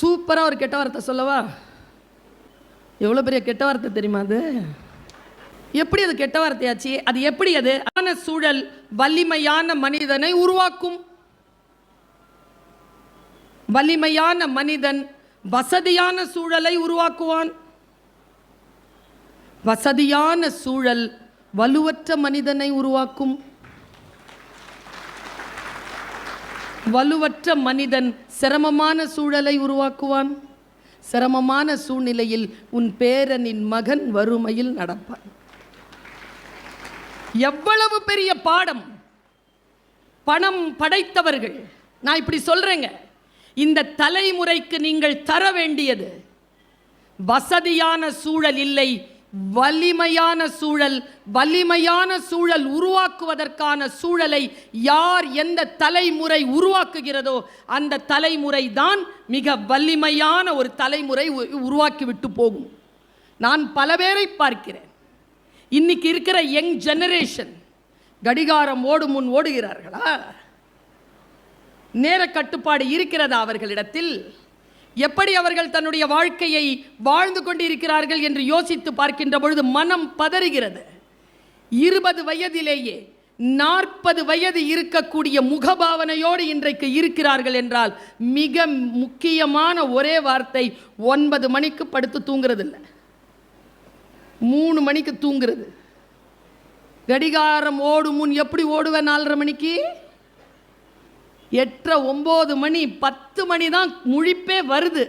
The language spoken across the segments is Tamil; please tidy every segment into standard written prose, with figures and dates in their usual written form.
சூப்பராக ஒரு கெட்ட வார்த்தை சொல்லவா? எவ்வளோ பெரிய கெட்ட வார்த்தை தெரியுமா அது? எப்படி அது கெட்ட வார்த்தையாச்சு? அது எப்படி? அது சூழல் வலிமையான மனிதனை உருவாக்கும். வலிமையான மனிதன் வசதியான சூழலை உருவாக்குவான். வசதியான சூழல் வலுவற்ற மனிதனை உருவாக்கும். வலுவற்ற மனிதன் சிரமமான சூழலை உருவாக்குவான். சிரமமான சூழ்நிலையில் உன் பேரனின் மகன் வறுமையில் நடப்பான். எவ்வளவு பெரிய பாடம்! பணம் படைத்தவர்கள், நான் இப்படி சொல்றேங்க, இந்த தலைமுறைக்கு நீங்கள் தர வேண்டியது வசதியான சூழல் இல்லை, வலிமையான சூழல். வலிமையான சூழல் உருவாக்குவதற்கான சூழலை யார் எந்த தலைமுறை உருவாக்குகிறதோ அந்த தலைமுறை தான் மிக வலிமையான ஒரு தலைமுறை உருவாக்கிவிட்டு போகும். நான் பல பேரை பார்க்கிறேன். இன்னைக்கு இருக்கிற யங் ஜெனரேஷன் கடிகாரம் ஓடும் முன் ஓடுகிறார்களா? நேர கட்டுப்பாடு இருக்கிறதா அவர்களிடத்தில்? எப்படி அவர்கள் தன்னுடைய வாழ்க்கையை வாழ்ந்து கொண்டிருக்கிறார்கள் என்று யோசித்து பார்க்கின்ற பொழுது மனம் பதறுகிறது. 20 வயதிலேயே 40 வயது இருக்கக்கூடிய முகபாவனையோடு இன்றைக்கு இருக்கிறார்கள் என்றால் மிக முக்கியமான ஒரே வார்த்தை 9 மணிக்கு படுத்து தூங்குறது இல்லை, 3 மணிக்கு தூங்குறது. கடிகாரம் ஓடும் முன் எப்படி ஓடுவேன்? 4:30 மணிக்கு, 8, 9 மணி, 10 மணி தான் முழிப்பே வருது.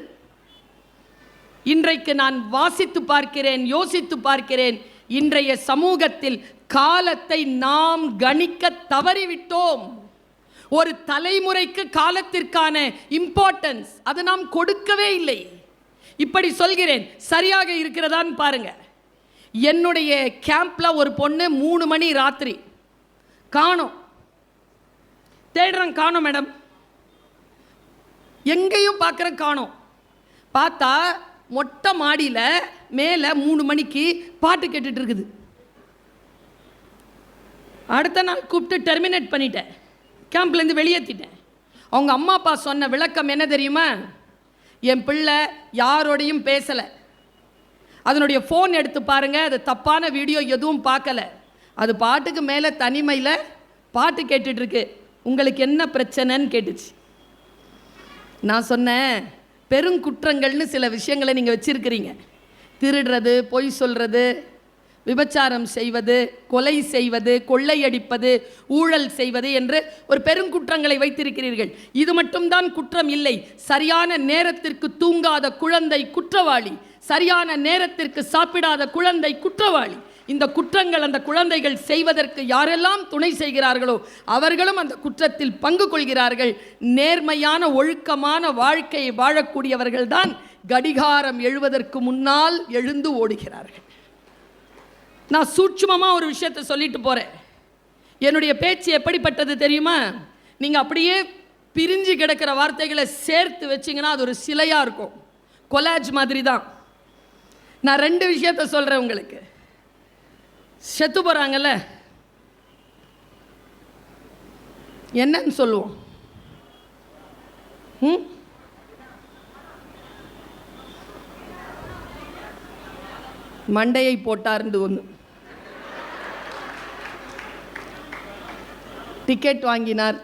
இன்றைக்கு நான் வாசித்து பார்க்கிறேன், யோசித்து பார்க்கிறேன். இன்றைய சமூகத்தில் காலத்தை நாம் கணிக்க தவறிவிட்டோம். ஒரு தலைமுறைக்கு காலத்திற்கான இம்பார்ட்டன்ஸ் அது நாம் கொடுக்கவே இல்லை. இப்படி சொல்கிறேன், சரியாக இருக்கிறதான்னு பாருங்க. என்னுடைய கேம்ப்ல ஒரு பொண்ணு 3 மணி ராத்திரி காணோம். தேடுறேன், காணோம் மேடம். எங்கேயும் பார்க்குறேன், காணோம். பார்த்தா மொட்டை மாடியில் மேலே 3 மணிக்கு பாட்டு கேட்டுட்டு இருக்குது. அடுத்த நாள் கூப்பிட்டு டெர்மினேட் பண்ணிட்டேன், கேம்ப்லேருந்து வெளியேற்றிட்டேன். அவங்க அம்மா அப்பா சொன்ன விளக்கம் என்ன தெரியுமா? என் பிள்ளை யாரோடையும் பேசலை, அதனுடைய ஃபோன் எடுத்து பாருங்கள், அது தப்பான வீடியோ எதுவும் பார்க்கல, அது பாட்டுக்கு மேலே தனிமையில் பாட்டு கேட்டுட்ருக்கு, உங்களுக்கு என்ன பிரச்சனைன்னு கேட்டுச்சு. நான் சொன்னேன், பெருங்குற்றங்கள்னு சில விஷயங்களை நீங்கள் வச்சுருக்கிறீங்க. திருடுறது, பொய் சொல்கிறது, விபச்சாரம் செய்வது, கொலை செய்வது, கொள்ளையடிப்பது, ஊழல் செய்வது என்று ஒரு பெருங்குற்றங்களை வைத்திருக்கிறீர்கள். இது மட்டும்தான் குற்றம் இல்லை. சரியான நேரத்திற்கு தூங்காத குழந்தை குற்றவாளி, சரியான நேரத்திற்கு சாப்பிடாத குழந்தை குற்றவாளி. இந்த குற்றங்கள் அந்த குழந்தைகள் செய்வதற்கு யாரெல்லாம் துணை செய்கிறார்களோ அவர்களும் அந்த குற்றத்தில் பங்கு கொள்கிறார்கள். நேர்மையான ஒழுக்கமான வாழ்க்கையை வாழக்கூடியவர்கள் தான் கடிகாரம் எழுவதற்கு முன்னால் எழுந்து ஓடுகிறார்கள். நான் சூட்சுமமாக ஒரு விஷயத்தை சொல்லிட்டு போகிறேன். என்னுடைய பேச்சு எப்படிப்பட்டது தெரியுமா? நீங்கள் அப்படியே பிரிஞ்சு கிடக்கிற வார்த்தைகளை சேர்த்து வச்சிங்கன்னா அது ஒரு சிலையாக இருக்கும், கொலாஜ் மாதிரி தான். நான் 2 விஷயத்தை சொல்கிறேன் உங்களுக்கு. செத்து போகிறாங்கல்ல, என்னன்னு சொல்லுவோம்? மண்டையை போட்டார்ந்து ஒன்று, டிக்கெட் வாங்கினார்.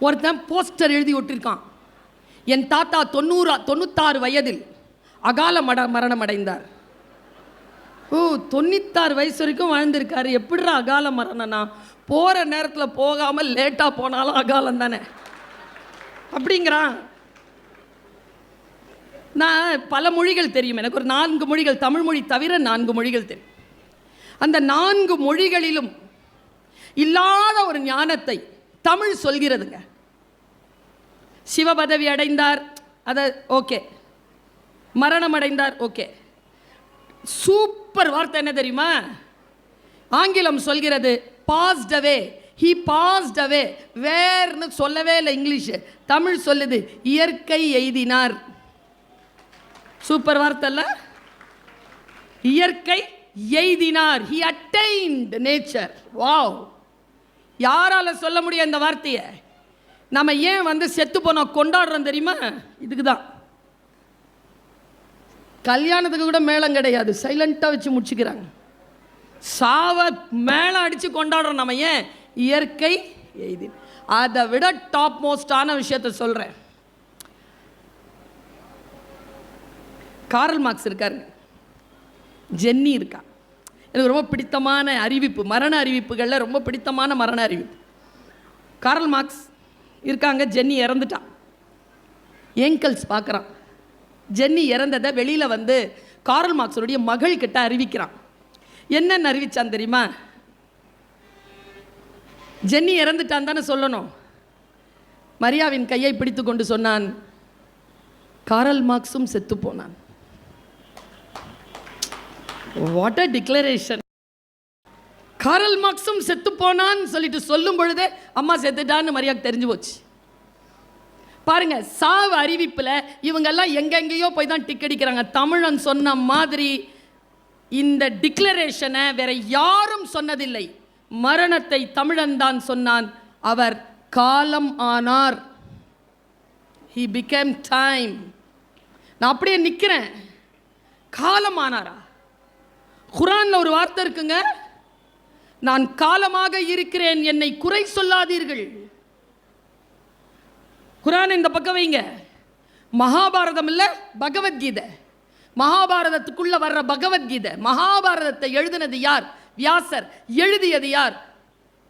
ஒருத்தன் போஸ்டர் எழுதி ஒட்டிருக்கான், என் தாத்தா 96 வயதில் அகால மரணம் அடைந்தார். 96 வயசு வரைக்கும் வாழ்ந்திருக்காரு, எப்படிடா அகால மரணம்னா? போகிற நேரத்தில் போகாமல் லேட்டாக போனாலும் அகாலம் தானே அப்படிங்கிறான். நான் பல மொழிகள் தெரியும், எனக்கு ஒரு 4 மொழிகள், தமிழ் மொழி தவிர 4 மொழிகள் தெரியும். அந்த 4 மொழிகளிலும் இல்லாத ஒரு ஞானத்தை தமிழ் சொல்கிறதுங்க. சிவபதவி அடைந்தார், அதை ஓகே. மரணம் அடைந்தார், ஓகே. சூப்பர் வார்த்தை என்ன தெரியுமா? ஆங்கிலம் சொல்கிறது passed away, he passed away. வேர்னு சொல்லவே இல்லை இங்கிலீஷ், தமிழ் சொல்லுது இயற்கை எய்தினார். சூப்பர் வார்த்தை இல்ல? இயற்கை எய்தினார், he attained nature. வாவ்! யாரால சொல்ல முடியும் இந்த வார்த்தையை? நம்ம ஏன் செத்து போனோம் கொண்டாடுறோம் தெரியுமா? இதுக்கு தான். கல்யாணத்துக்கு கூட மேளம் கிடையாது, சைலண்ட்டாக வச்சு முடிச்சுக்கிறாங்க. சாவ மேளம் அடித்து கொண்டாடுறோம் நம்ம. ஏன்? இயற்கை எய்தி. அதை விட டாப் மோஸ்டான விஷயத்த சொல்கிறேன். கார்ல் மார்க்ஸ் இருக்காருங்க, ஜென்னி இருக்கா. எனக்கு ரொம்ப பிடித்தமான அறிவிப்பு, மரண அறிவிப்புகளில் ரொம்ப பிடித்தமான மரண அறிவிப்பு. கார்ல் மார்க்ஸ் இருக்காங்க, ஜென்னி இறந்துட்டான். ஏங்கல்ஸ் பார்க்குறான். ஜென்னி இறந்ததை வெளியில் வந்து கார்ல் மார்க்ஸுடைய மகள் கிட்ட அறிவிக்கிறான். என்னன்னு அறிவிச்சான் தெரியுமா? ஜென்னி இறந்துட்டான் தானே சொல்லணும். மரியாவின் கையை பிடித்து கொண்டு சொன்னான், கார்ல் மார்க்ஸும் செத்து போனான். What a declaration! கார்ல் மார்க்ஸும் செத்து போனான்னு சொல்லிட்டு சொல்லும் பொழுதே அம்மா செத்துட்டான்னு மரியாக்கு தெரிஞ்சு போச்சு. பாருங்க, சாவு அறிவிப்பில் இவங்கெல்லாம் எங்கெங்கேயோ போய் தான் டிக்கெடிக்கிறாங்க. தமிழன் சொன்ன மாதிரி இந்த டிக்ளரேஷனை வேற யாரும் சொன்னதில்லை. மரணத்தை தமிழன் தான் சொன்னான். அவர் காலம் ஆனார். He became time. நான் அப்படியே நிற்கிறேன். காலம் ஆனாரா? குர்ஆன்ல ஒரு வார்த்தை இருக்குங்க, நான் காலமாக இருக்கிறேன், என்னை குறை சொல்லாதீர்கள். குர்ஆன் இந்த பக்கம் வைங்க. மகாபாரதம் இல்லை, பகவத்கீதை. மகாபாரதத்துக்குள்ள வர்ற பகவத்கீதை. மகாபாரதத்தை எழுதினது யார்? வியாசர். எழுதியது யார்?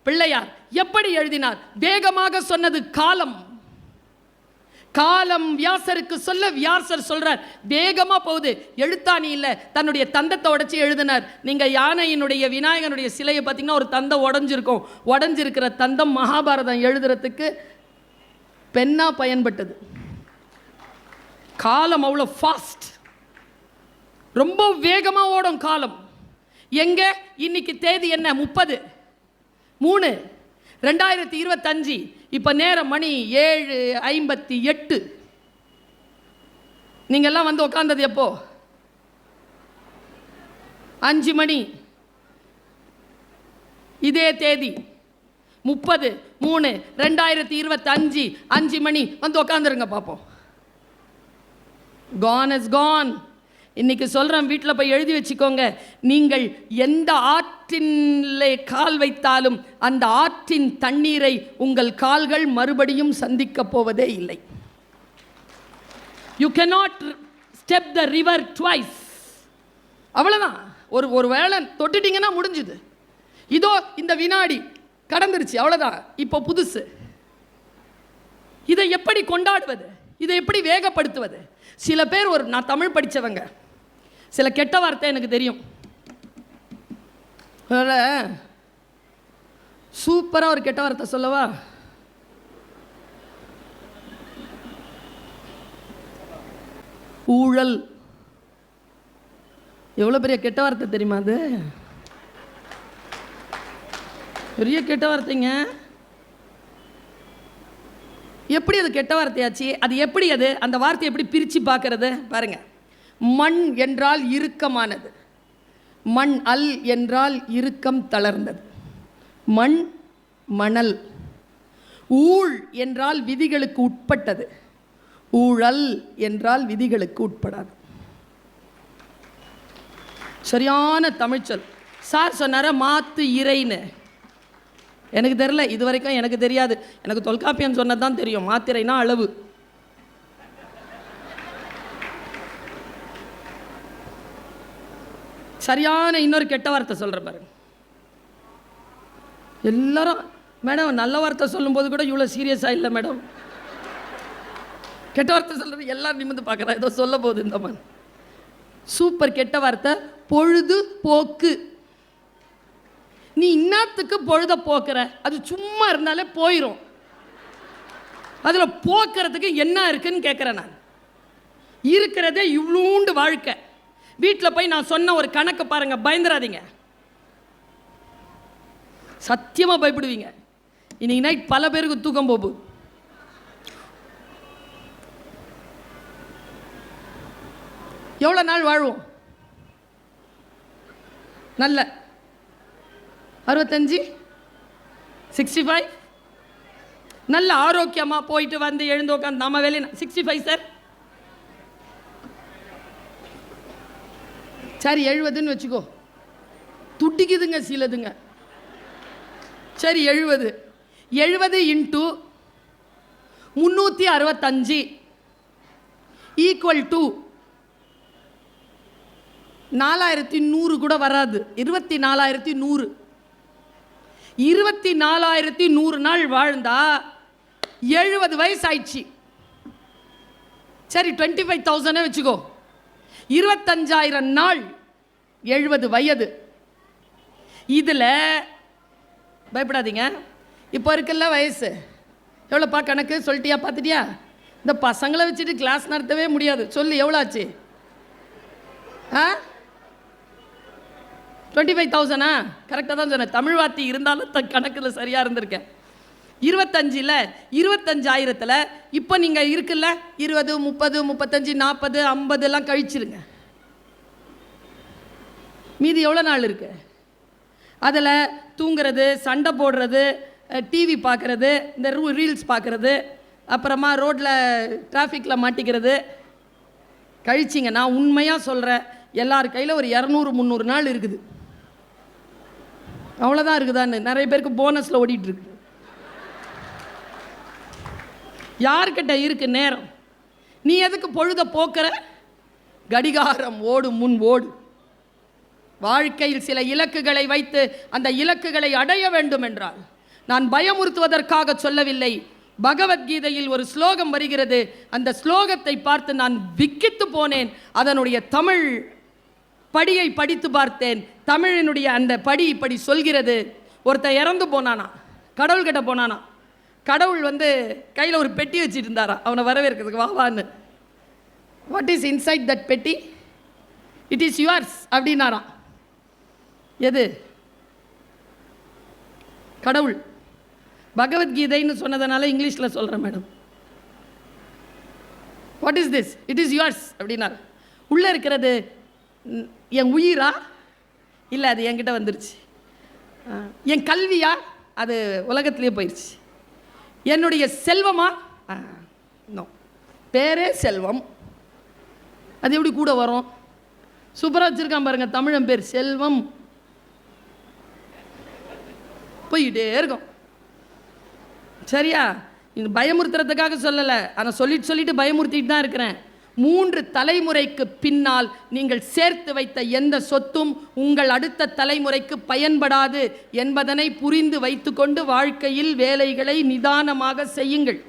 பிள்ளையார். எப்படி எழுதினார்? வேகமாக சொன்னது காலம். காலம் வியாசருக்கு சொல்ல வியாசர் சொல்றார், வேகமா போகுது. எழுத்தாணி இல்லை, தன்னுடைய தந்தத்தை உடைச்சி எழுதினார். நீங்க யானையினுடைய விநாயகனுடைய சிலையை பார்த்தீங்கன்னா ஒரு தந்தம் உடஞ்சிருக்கும். உடஞ்சிருக்கிற தந்தம் மகாபாரதம் எழுதுறதுக்கு பெண்ணா பயன்பட்டது. காலம் அவ்வளோ ஃபாஸ்ட், ரொம்ப வேகமாக ஓடும் காலம். எங்க இன்னைக்கு தேதி என்ன? 30/3/2025. இப்போ நேரம் மணி 7:58. நீங்கள்லாம் வந்து உட்கார்ந்தது எப்போ? 5 மணி. இதே தேதி 30/3/2025 5 மணி வந்து உட்காந்துருங்க பார்ப்போம். கான் இஸ் கான். இன்னைக்கு சொல்கிறேன், வீட்டில் போய் எழுதி வச்சுக்கோங்க. நீங்கள் எந்த ஆற்றிலே கால் வைத்தாலும் அந்த ஆற்றின் தண்ணீரை உங்கள் கால்கள் மறுபடியும் சந்திக்கப் போவதே இல்லை. You cannot step the river twice. அவ்வளோதான். ஒரு வேளை தொட்டுட்டீங்கன்னா முடிஞ்சுது. இதோ இந்த வினாடி கடந்துருச்சு, அவ்வளோதான். இப்போ புதுசு. இதை எப்படி கொண்டாடுவது? இதை எப்படி வேகப்படுத்துவது? சில பேர், நான் தமிழ் படித்தவங்க, சில கெட்ட வார்த்தை எனக்கு தெரியும். சூப்பராக ஒரு கெட்ட வார்த்தை சொல்லவா? ஊழல். எவ்வளோ பெரிய கெட்ட வார்த்தை தெரியுமா? அது பெரிய கெட்ட வார்த்தைங்க. எப்படி அது கெட்ட வார்த்தையாச்சு? அது எப்படி, அது அந்த வார்த்தையை எப்படி பிரித்து பார்க்கறது பாருங்க. மண் என்றால் இறுக்கமானது, மண் அல் என்றால் இறுக்கம் தளர்ந்தது. மண், மணல். ஊழ் என்றால் விதிகளுக்கு உட்பட்டது, ஊழல் என்றால் விதிகளுக்கு உட்படாது. சரியான தமிழ்ச்சொல். சார் சொன்னார மாத்து இறைன்னு. எனக்கு தெரியல, இது வரைக்கும் எனக்கு தெரியாது. எனக்கு தொல்காப்பியம் சொன்னது தான் தெரியும். மாத்திரைனா அளவு. சரியான இன்னொரு கெட்ட வார்த்தை சொல்கிற பாருங்க. எல்லாரும் மேடம் நல்ல வார்த்தை சொல்லும்போது கூட இவ்வளோ சீரியஸாக இல்லை மேடம். கெட்ட வார்த்தை சொல்கிறது எல்லாரும் நிமிந்து பார்க்குறா, ஏதோ சொல்ல போகுது இந்த மாதிரி. சூப்பர் கெட்ட வார்த்தை, பொழுது போக்கு. நீ இன்னத்துக்கு பொழுத போக்குற? அது சும்மா இருந்தாலே போயிடும். அதில் போக்குறதுக்கு என்ன இருக்குன்னு கேட்குறேன் நான். இருக்கிறதே இவ்வளோண்டு வாழ்க்கை. வீட்டில் போய் நான் சொன்ன ஒரு கணக்கு பாருங்க, பயந்துடாதீங்க. சத்தியமாக பயப்படுவீங்க. இன்னைக்கு நைட் பல பேருக்கு தூக்கம் போகுது. எவ்வளோ நாள் வாழ்வோம்? நல்ல 65, 65. நல்ல ஆரோக்கியமாக போயிட்டு வந்து எழுந்து உட்காந்து நம்ம வேலையை 65 சார். சரி 70ன்னு வச்சுக்கோ, துட்டிக்குதுங்க சிலதுங்க. சரி 70 இன்ட்டு 365 ஈக்குவல் டு 4100 கூட வராது, 24100. 24100 நாள் வாழ்ந்தா 70 வயசு ஆயிடுச்சு. சரி 25,000 வச்சுக்கோ, 25,000 நாள் 70 வயது. இதில் பயப்படாதீங்க, இப்போ இருக்குல்ல வயசு எவ்வளோப்பா கணக்கு சொல்லிட்டியா, பார்த்துட்டியா? இந்த பசங்களை வச்சுட்டு கிளாஸ் நடத்தவே முடியாது. சொல்லு எவ்வளோ ஆச்சு? 25,000. கரெக்டாக தான் சொன்னேன். தமிழ் வார்த்தை இருந்தாலும் கணக்கில் சரியாக இருந்திருக்கேன். 25ல் 25,000ல் இப்போ நீங்கள் இருக்குல்ல 20, 30, 35, 40, 50 எல்லாம் கழிச்சிருங்க. மீதி எவ்வளோ நாள் இருக்கு? அதில் தூங்குறது, சண்டை போடுறது, டிவி பார்க்குறது, இந்த ரீல்ஸ் பார்க்குறது, அப்புறமா ரோட்டில் டிராஃபிக்கில் மாட்டிக்கிறது கழிச்சிங்க. நான் உண்மையாக சொல்கிறேன், எல்லார் கையில் ஒரு 200-300 நாள் இருக்குது. அவ்வளோதான் இருக்குதான்னு நிறைய பேருக்கு போனஸில் ஓடிட்டுருக்கு. யார்கிட்ட இருக்கு நேரம்? நீ எதுக்கு பொழுத போக்குற? கடிகாரம் ஓடும் முன் ஓடு. வாழ்க்கையில் சில இலக்குகளை வைத்து அந்த இலக்குகளை அடைய வேண்டும் என்றால், நான் பயமுறுத்துவதற்காக சொல்லவில்லை. பகவத்கீதையில் ஒரு ஸ்லோகம் வருகிறது. அந்த ஸ்லோகத்தை பார்த்து நான் விக்கித்து போனேன். அதனுடைய தமிழ் படியை படித்து பார்த்தேன். தமிழினுடைய அந்த படி இப்படி சொல்கிறது. ஒருத்தன் இறந்து போனானா, கடவுள்கிட்ட போனானா. கடவுள் கையில் ஒரு பெட்டி வச்சுட்டு இருந்தாரா அவனை வரவேற்கிறதுக்கு, வாவான்னு. வாட் இஸ் இன்சைட் தட் பெட்டி? இட் இஸ் யுவர்ஸ் அப்படின்னாராம். எது? கடவுள். பகவத்கீதைன்னு சொன்னதுனால இங்கிலீஷில் சொல்கிறேன் madam. What is this? It is yours அப்படின்னார். உள்ளே இருக்கிறது என் உயிரா? இல்லை, அது என்கிட்ட வந்துருச்சு. என் கல்வியா? அது உலகத்திலே போயிடுச்சு. என்னுடைய செல்வமா? நோ, பேரே செல்வம். அது எப்படி கூட வரும்? சூப்பராக வச்சுருக்கான் பாருங்கள் தமிழன் பேர், செல்வம். போய்கிட்டே இருக்கும். சரியா? இது பயமுறுத்துறதுக்காக சொல்லலை, ஆனால் சொல்லிட்டு பயமுறுத்திட்டு தான் இருக்கிறேன். 3 தலைமுறைக்கு பின்னால் நீங்கள் சேர்த்து வைத்த எந்த சொத்தும் உங்கள் அடுத்த தலைமுறைக்கு பயன்படாது என்பதனை புரிந்து வைத்துக்கொண்டு வாழ்க்கையில் வேலைகளை நிதானமாக செய்யுங்கள்.